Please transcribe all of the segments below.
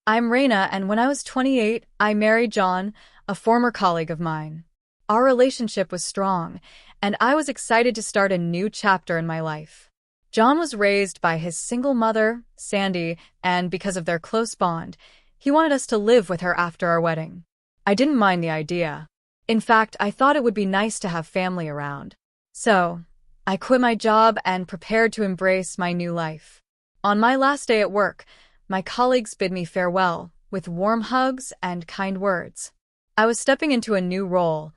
I'm Reina, and when I was 28, I married John, a former colleague of mine. Our relationship was strong, and I was excited to start a new chapter in my life. John was raised by his single mother, Sandy, and because of their close bond, he wanted us to live with her after our wedding. I didn't mind the idea. In fact, I thought it would be nice to have family around. So, I quit my job and prepared to embrace my new life. On my last day at work, my colleagues bid me farewell with warm hugs and kind words. I was stepping into a new role,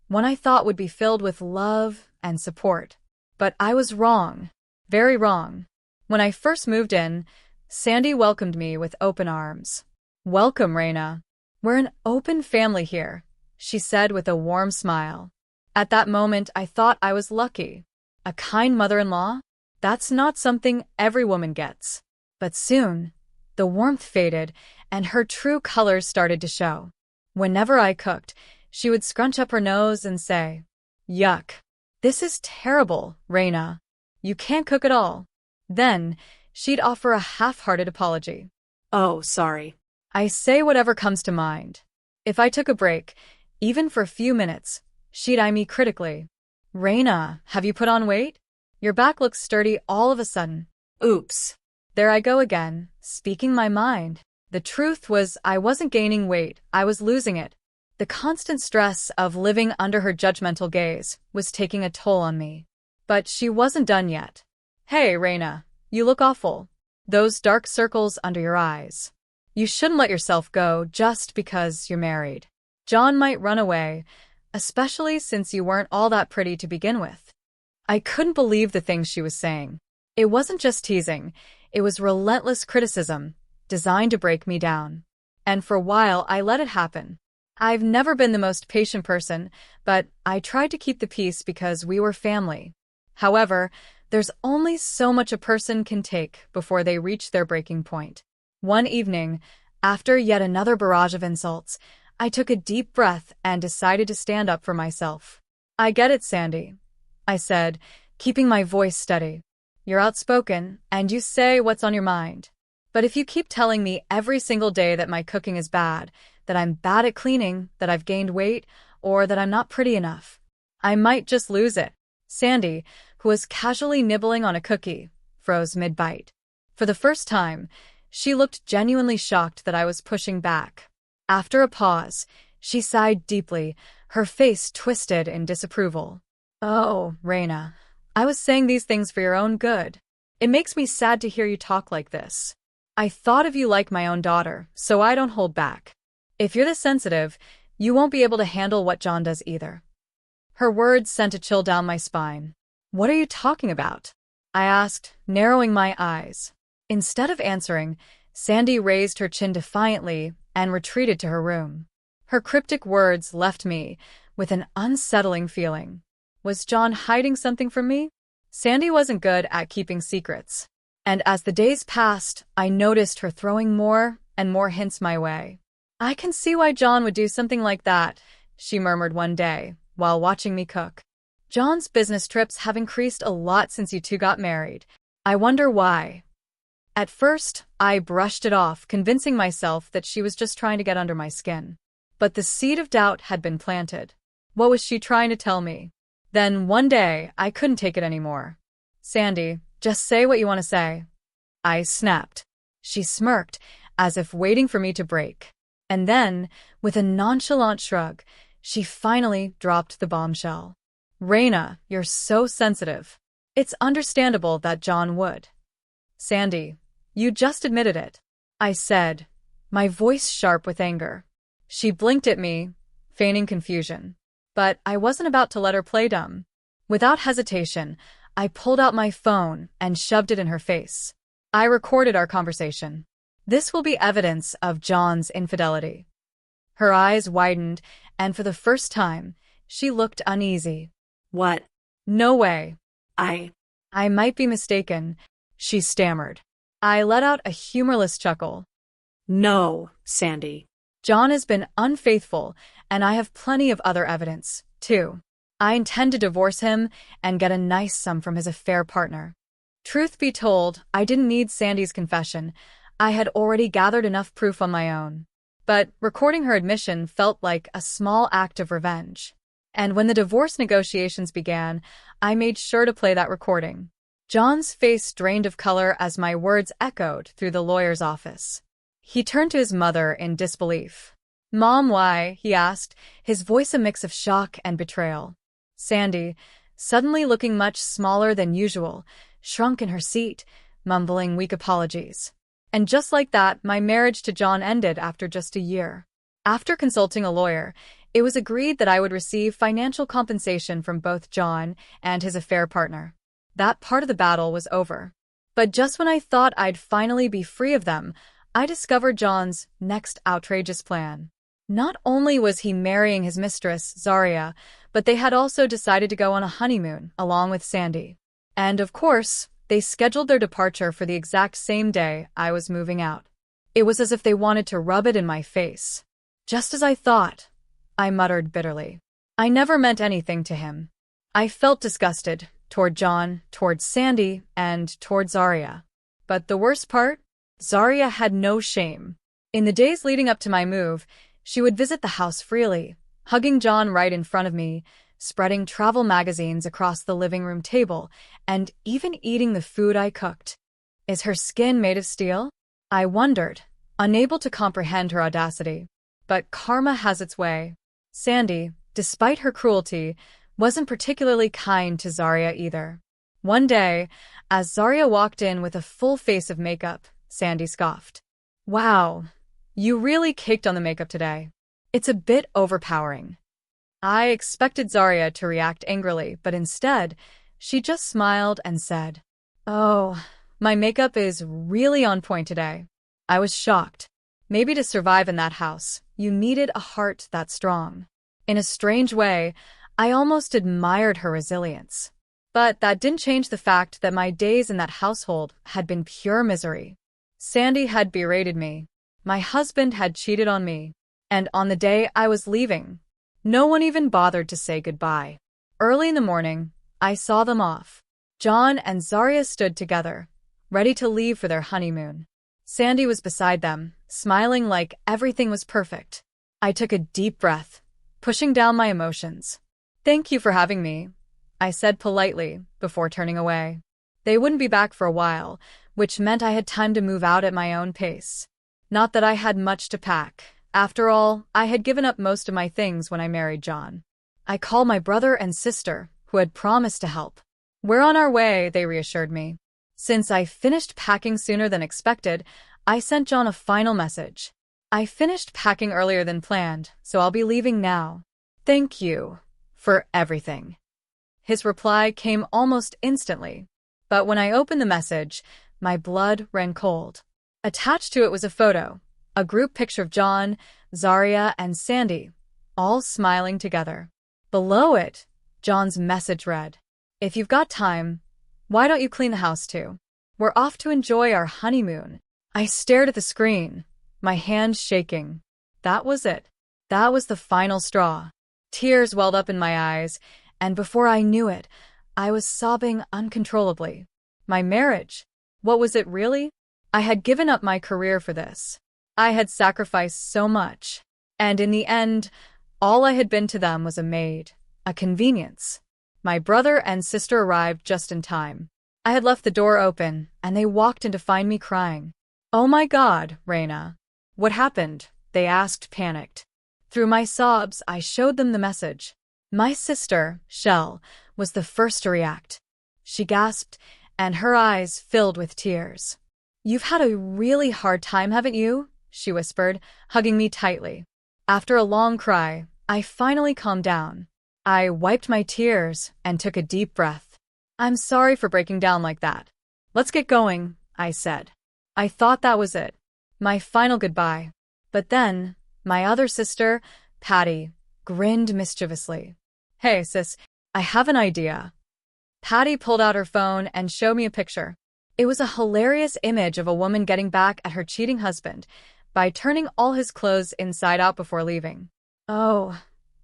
one I thought would be filled with love and support. But I was wrong, very wrong. When I first moved in, Sandy welcomed me with open arms. "Welcome, Reina. We're an open family here," she said with a warm smile. At that moment, I thought I was lucky. A kind mother-in-law? That's not something every woman gets. But soon, the warmth faded, and her true colors started to show. Whenever I cooked, she would scrunch up her nose and say, "Yuck. This is terrible, Reina. You can't cook at all." Then, she'd offer a half-hearted apology. "Oh, sorry." I say whatever comes to mind. If I took a break, even for a few minutes, she'd eye me critically. "Reina, have you put on weight? Your back looks sturdy all of a sudden." Oops. There I go again, speaking my mind. The truth was I wasn't gaining weight, I was losing it. The constant stress of living under her judgmental gaze was taking a toll on me. But she wasn't done yet. "Hey, Reina, you look awful. Those dark circles under your eyes. You shouldn't let yourself go just because you're married. John might run away, especially since you weren't all that pretty to begin with." I couldn't believe the things she was saying. It wasn't just teasing, it was relentless criticism, designed to break me down. And for a while, I let it happen. I've never been the most patient person, but I tried to keep the peace because we were family. However, there's only so much a person can take before they reach their breaking point. One evening, after yet another barrage of insults, I took a deep breath and decided to stand up for myself. "I get it, Sandy," I said, keeping my voice steady. "You're outspoken, and you say what's on your mind. But if you keep telling me every single day that my cooking is bad, that I'm bad at cleaning, that I've gained weight, or that I'm not pretty enough, I might just lose it." Sandy, who was casually nibbling on a cookie, froze mid-bite. For the first time, she looked genuinely shocked that I was pushing back. After a pause, she sighed deeply, her face twisted in disapproval. "Oh, Reina, I was saying these things for your own good. It makes me sad to hear you talk like this. I thought of you like my own daughter, so I don't hold back. If you're this sensitive, you won't be able to handle what John does either." Her words sent a chill down my spine. "What are you talking about?" I asked, narrowing my eyes. Instead of answering, Sandy raised her chin defiantly and retreated to her room. Her cryptic words left me with an unsettling feeling. Was John hiding something from me? Sandy wasn't good at keeping secrets. And as the days passed, I noticed her throwing more and more hints my way. "I can see why John would do something like that," she murmured one day, while watching me cook. "John's business trips have increased a lot since you two got married. I wonder why." At first, I brushed it off, convincing myself that she was just trying to get under my skin. But the seed of doubt had been planted. What was she trying to tell me? Then one day, I couldn't take it anymore. "Sandy, just say what you want to say." I snapped. She smirked, as if waiting for me to break. And then, with a nonchalant shrug, she finally dropped the bombshell. "Reina, you're so sensitive. It's understandable that John would." "Sandy, you just admitted it," I said, my voice sharp with anger. She blinked at me, feigning confusion. But I wasn't about to let her play dumb. Without hesitation, I pulled out my phone and shoved it in her face. I recorded our conversation. "This will be evidence of John's infidelity." Her eyes widened, and for the first time, she looked uneasy. "What?" "No way." I might be mistaken," she stammered. I let out a humorless chuckle. "No, Sandy. John has been unfaithful, and I have plenty of other evidence, too. I intend to divorce him and get a nice sum from his affair partner." Truth be told, I didn't need Sandy's confession. I had already gathered enough proof on my own. But recording her admission felt like a small act of revenge. And when the divorce negotiations began, I made sure to play that recording. John's face drained of color as my words echoed through the lawyer's office. He turned to his mother in disbelief. "Mom, why?" he asked, his voice a mix of shock and betrayal. Sandy, suddenly looking much smaller than usual, shrunk in her seat, mumbling weak apologies. And just like that, my marriage to John ended after just a year. After consulting a lawyer, it was agreed that I would receive financial compensation from both John and his affair partner. That part of the battle was over. But just when I thought I'd finally be free of them, I discovered John's next outrageous plan. Not only was he marrying his mistress, Zaria, but they had also decided to go on a honeymoon, along with Sandy. And of course, they scheduled their departure for the exact same day I was moving out. It was as if they wanted to rub it in my face. "Just as I thought," I muttered bitterly. I never meant anything to him. I felt disgusted, toward John, toward Sandy, and toward Zaria. But the worst part? Zaria had no shame. In the days leading up to my move, she would visit the house freely, hugging John right in front of me, spreading travel magazines across the living room table, and even eating the food I cooked. Is her skin made of steel? I wondered, unable to comprehend her audacity. But karma has its way. Sandy, despite her cruelty, wasn't particularly kind to Zaria either. One day, as Zaria walked in with a full face of makeup, Sandy scoffed. "Wow, you really caked on the makeup today. It's a bit overpowering." I expected Zaria to react angrily, but instead, she just smiled and said, "Oh, my makeup is really on point today." I was shocked. Maybe to survive in that house, you needed a heart that strong. In a strange way, I almost admired her resilience. But that didn't change the fact that my days in that household had been pure misery. Sandy had berated me. My husband had cheated on me. And on the day I was leaving, no one even bothered to say goodbye. Early in the morning, I saw them off. John and Zaria stood together, ready to leave for their honeymoon. Sandy was beside them, smiling like everything was perfect. I took a deep breath, pushing down my emotions. "Thank you for having me," I said politely before turning away. They wouldn't be back for a while, which meant I had time to move out at my own pace. Not that I had much to pack. After all, I had given up most of my things when I married John. I called my brother and sister, who had promised to help. "We're on our way," they reassured me. Since I finished packing sooner than expected, I sent John a final message. "I finished packing earlier than planned, so I'll be leaving now. Thank you for everything." His reply came almost instantly, but when I opened the message, my blood ran cold. Attached to it was a photo, a group picture of John, Zaria, and Sandy, all smiling together. Below it, John's message read, "If you've got time, why don't you clean the house too? We're off to enjoy our honeymoon." I stared at the screen, my hands shaking. That was it. That was the final straw. Tears welled up in my eyes, and before I knew it, I was sobbing uncontrollably. My marriage, what was it really? I had given up my career for this. I had sacrificed so much. And in the end, all I had been to them was a maid, a convenience. My brother and sister arrived just in time. I had left the door open, and they walked in to find me crying. "Oh my God, Reina. What happened?" they asked, panicked. Through my sobs, I showed them the message. My sister, Shell, was the first to react. She gasped, and her eyes filled with tears. "You've had a really hard time, haven't you?" she whispered, hugging me tightly. After a long cry, I finally calmed down. I wiped my tears and took a deep breath. "I'm sorry for breaking down like that. Let's get going," I said. I thought that was it. My final goodbye. But then, my other sister, Patty, grinned mischievously. "Hey, sis, I have an idea." Patty pulled out her phone and showed me a picture. It was a hilarious image of a woman getting back at her cheating husband by turning all his clothes inside out before leaving. "Oh,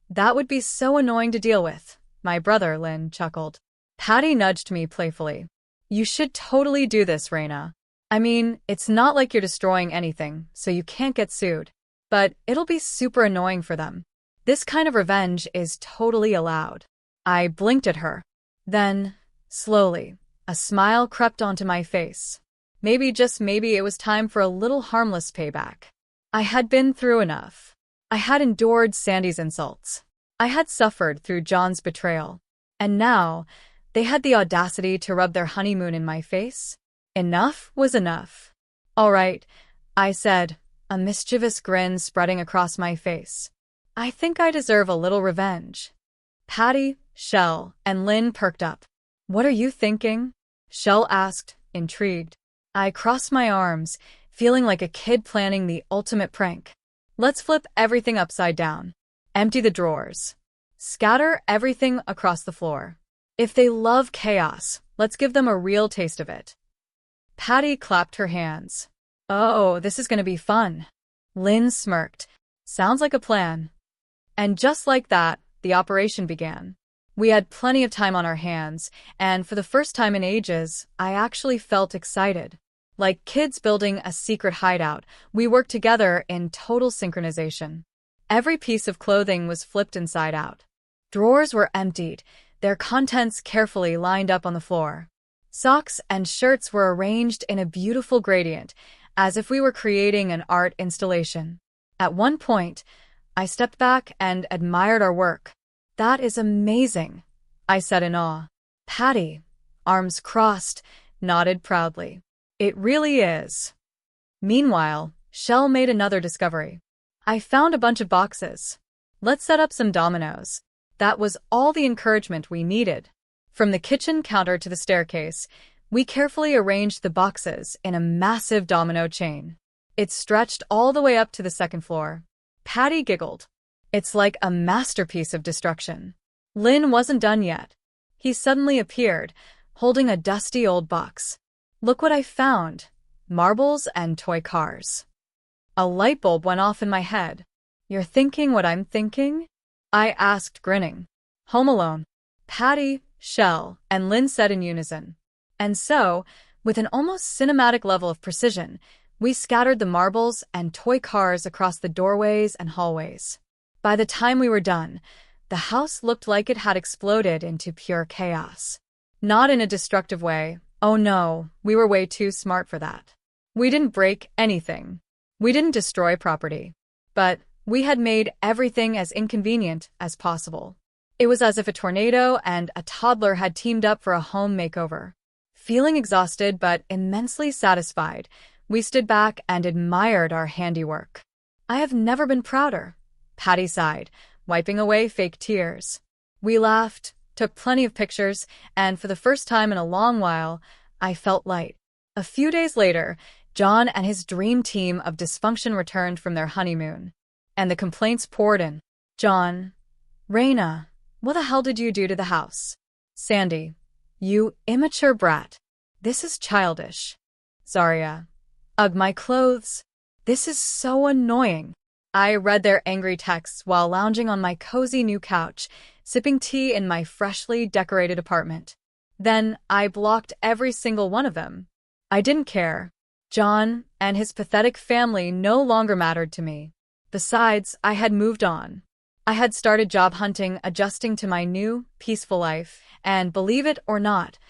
that would be so annoying to deal with," my brother Lynn chuckled. Patty nudged me playfully. "You should totally do this, Reina. I mean, it's not like you're destroying anything, so you can't get sued. But it'll be super annoying for them. This kind of revenge is totally allowed. I blinked at her. Then, slowly, a smile crept onto my face. Maybe, just maybe, it was time for a little harmless payback. I had been through enough. I had endured Sandy's insults. I had suffered through John's betrayal. And now, they had the audacity to rub their honeymoon in my face? Enough was enough. All right, I said, a mischievous grin spreading across my face. I think I deserve a little revenge. Patty, Shell, and Lynn perked up. What are you thinking? Shell asked, intrigued. I crossed my arms, feeling like a kid planning the ultimate prank. Let's flip everything upside down. Empty the drawers. Scatter everything across the floor. If they love chaos, let's give them a real taste of it. Patty clapped her hands. Oh, this is going to be fun. Lynn smirked. Sounds like a plan. And just like that, the operation began. We had plenty of time on our hands, and for the first time in ages, I actually felt excited. Like kids building a secret hideout, we worked together in total synchronization. Every piece of clothing was flipped inside out. Drawers were emptied, their contents carefully lined up on the floor. Socks and shirts were arranged in a beautiful gradient, as if we were creating an art installation. At one point, I stepped back and admired our work. That is amazing, I said in awe. Patty, arms crossed, nodded proudly. It really is. Meanwhile, Shell made another discovery. I found a bunch of boxes. Let's set up some dominoes. That was all the encouragement we needed. From the kitchen counter to the staircase, we carefully arranged the boxes in a massive domino chain. It stretched all the way up to the second floor. Patty giggled. It's like a masterpiece of destruction. Lynn wasn't done yet. He suddenly appeared, holding a dusty old box. Look what I found. Marbles and toy cars. A light bulb went off in my head. You're thinking what I'm thinking? I asked, grinning. Home Alone. Patty, Shell, and Lynn said in unison. And so, with an almost cinematic level of precision, we scattered the marbles and toy cars across the doorways and hallways. By the time we were done, the house looked like it had exploded into pure chaos. Not in a destructive way. Oh no, we were way too smart for that. We didn't break anything. We didn't destroy property. But we had made everything as inconvenient as possible. It was as if a tornado and a toddler had teamed up for a home makeover. Feeling exhausted but immensely satisfied, we stood back and admired our handiwork. I have never been prouder, Patty sighed, wiping away fake tears. We laughed, took plenty of pictures, and for the first time in a long while, I felt light. A few days later, John and his dream team of dysfunction returned from their honeymoon. And the complaints poured in. John, Raina, what the hell did you do to the house? Sandy, you immature brat. This is childish. Zarya, ugh, my clothes. This is so annoying. I read their angry texts while lounging on my cozy new couch, sipping tea in my freshly decorated apartment. Then I blocked every single one of them. I didn't care. John and his pathetic family no longer mattered to me. Besides, I had moved on. I had started job hunting, adjusting to my new, peaceful life, and believe it or not,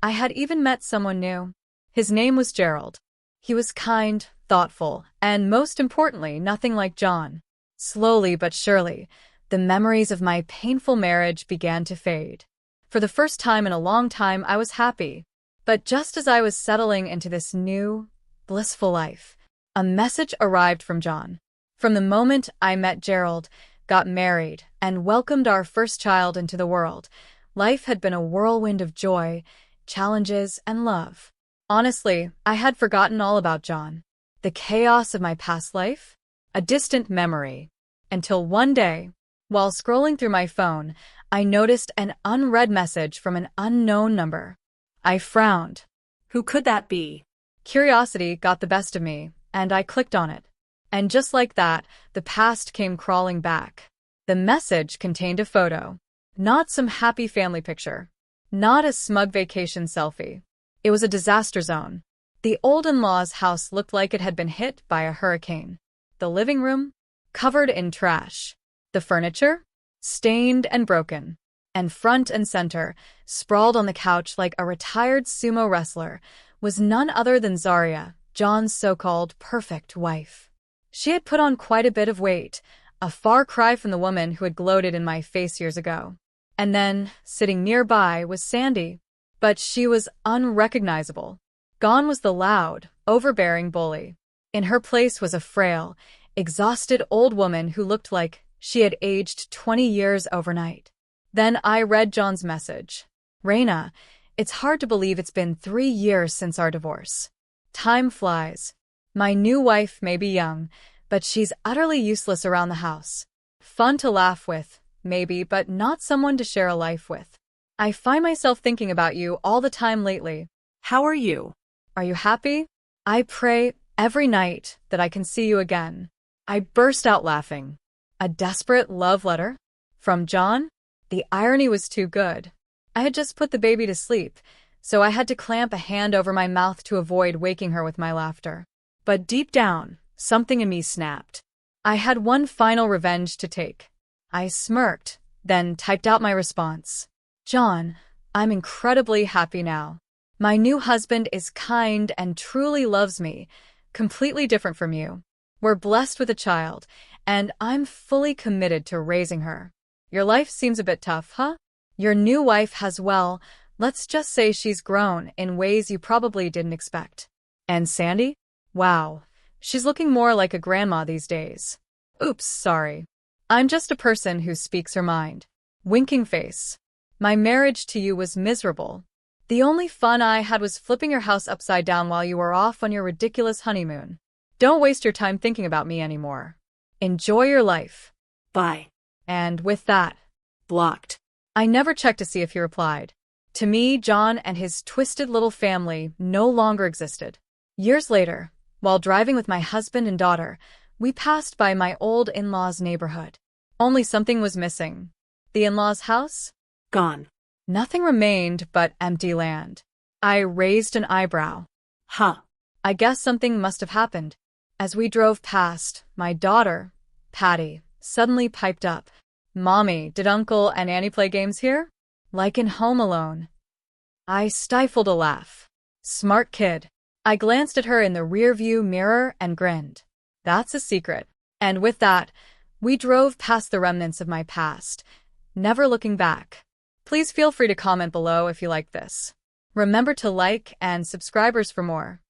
I had even met someone new. His name was Gerald. He was kind, thoughtful, and most importantly, nothing like John. Slowly but surely, the memories of my painful marriage began to fade. For the first time in a long time, I was happy. But just as I was settling into this new, blissful life, a message arrived from John. From the moment I met Gerald, got married, and welcomed our first child into the world, life had been a whirlwind of joy, challenges, and love. Honestly, I had forgotten all about John. The chaos of my past life? A distant memory. Until one day, while scrolling through my phone, I noticed an unread message from an unknown number. I frowned. Who could that be? Curiosity got the best of me, and I clicked on it. And just like that, the past came crawling back. The message contained a photo. Not some happy family picture. Not a smug vacation selfie. It was a disaster zone. The old in-laws' house looked like it had been hit by a hurricane. The living room, covered in trash. The furniture, stained and broken. And front and center, sprawled on the couch like a retired sumo wrestler, was none other than Zarya, John's so-called perfect wife. She had put on quite a bit of weight, a far cry from the woman who had gloated in my face years ago. And then, sitting nearby, was Sandy. But she was unrecognizable. Gone was the loud, overbearing bully. In her place was a frail, exhausted old woman who looked like she had aged 20 years overnight. Then I read John's message. Reina, it's hard to believe it's been 3 years since our divorce. Time flies. My new wife may be young, but she's utterly useless around the house. Fun to laugh with, maybe, but not someone to share a life with. I find myself thinking about you all the time lately. How are you? Are you happy? I pray every night that I can see you again. I burst out laughing. A desperate love letter? From John? The irony was too good. I had just put the baby to sleep, so I had to clamp a hand over my mouth to avoid waking her with my laughter. But deep down, something in me snapped. I had one final revenge to take. I smirked, then typed out my response. John, I'm incredibly happy now. My new husband is kind and truly loves me, completely different from you. We're blessed with a child, and I'm fully committed to raising her. Your life seems a bit tough, huh? Your new wife has, well, let's just say she's grown in ways you probably didn't expect. And Sandy? Wow, she's looking more like a grandma these days. Oops, sorry. I'm just a person who speaks her mind. Winking face. My marriage to you was miserable. The only fun I had was flipping your house upside down while you were off on your ridiculous honeymoon. Don't waste your time thinking about me anymore. Enjoy your life. Bye. And with that, Blocked. I never checked to see if he replied. To me, John and his twisted little family no longer existed. Years later, while driving with my husband and daughter, we passed by my old in-laws' neighborhood. Only something was missing. The in-laws' house? Gone. Nothing remained but empty land. I raised an eyebrow. Huh. I guess something must have happened. As we drove past, my daughter, Patty, suddenly piped up. Mommy, did Uncle and Annie play games here? Like in Home Alone. I stifled a laugh. Smart kid. I glanced at her in the rearview mirror and grinned. That's a secret. And with that, we drove past the remnants of my past, never looking back. Please feel free to comment below if you like this. Remember to like and subscribers for more.